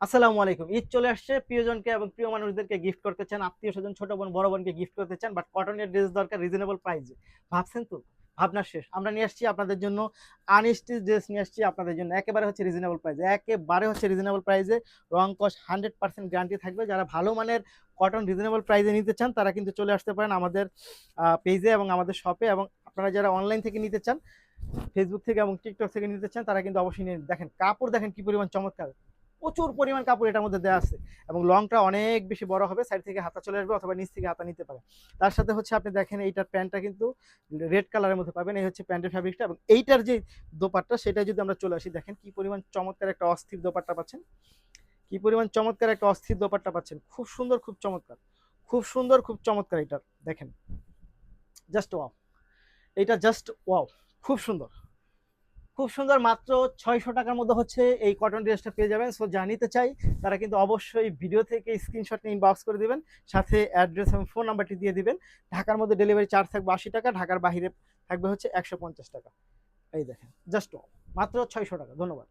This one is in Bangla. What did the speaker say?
আসসালামু আলাইকুম। ঈদ চলে আসছে। প্রিয়জনকে এবং প্রিয় মানুষদেরকে গিফট করতে চান, আত্মীয়স্বজন, ছোট বোন, বড় বোনকে গিফট করতে চান, বাট কটনের ড্রেস দরকার রিজনেবল প্রাইসে। ভাবছেন তো? ভাবনা শেষ। আমরা নিয়ে আসছি আপনাদের জন্য আনস্টিচ ড্রেস নিয়ে আসছি আপনাদের জন্য। একেবারে হচ্ছে রিজনেবল প্রাইসে। একেবারে হচ্ছে রিজনেবল প্রাইসে। রং কস 100% গ্যারান্টি থাকবে। যারা ভালো মানের কটন রিজনেবল প্রাইসে নিতে চান তারা কিন্তু চলে আসতে পারেন আমাদের পেজে এবং আমাদের শপে। এবং আপনারা যারা অনলাইন থেকে নিতে চান, ফেসবুক থেকে এবং টিকটক থেকে নিতে চান, তারা কিন্তু অবশ্যই নিয়ে দেখেন কাপড় দেখেন কি পরিমাণ চমৎকার। প্রচুর পরিমাণ কাপড় এটার মধ্যে দেওয়া আছে এবং লংটা অনেক বেশি বড় হবে, সাইড থেকে হাতা চলে আসবে অথবা নিচ থেকে হাতা নিতে পারে। তার সাথে হচ্ছে আপনি দেখেন এইটার প্যান্টটা কিন্তু রেড কালারের মধ্যে পাবেন, এই হচ্ছে প্যান্টের ফ্যাব্রিকটা। এবং এইটার যে দোপাট্টা সেটা যদি আমরা চলে আসি, দেখেন কি পরিমাণ চমৎকার একটা অস্থির দোপাট্টা পাচ্ছেন, কি পরিমাণ চমৎকার একটা অস্থির দোপাট্টা পাচ্ছেন, খুব সুন্দর, খুব চমৎকার, খুব সুন্দর, খুব চমৎকার। এটার দেখেন জাস্ট ওয়াও, এটা জাস্ট ওয়াও, খুব সুন্দর, খুব সুন্দর। মাত্র 600 টাকার মধ্যে হচ্ছে এই কটন ড্রেসটা পেয়ে যাবেন। সো যা নিতে চাই তারা কিন্তু অবশ্যই ভিডিও থেকে স্ক্রিনশট নিয়ে ইনবক্স করে দিবেন, সাথে অ্যাড্রেস এবং ফোন নাম্বারটি দিয়ে দিবেন। ঢাকার মধ্যে ডেলিভারি চার্জ থাকবে 80 টাকা, ঢাকার বাইরে থাকবে হচ্ছে 150 টাকা। এই দেখেন জাস্ট মাত্র 600 টাকা। ধন্যবাদ।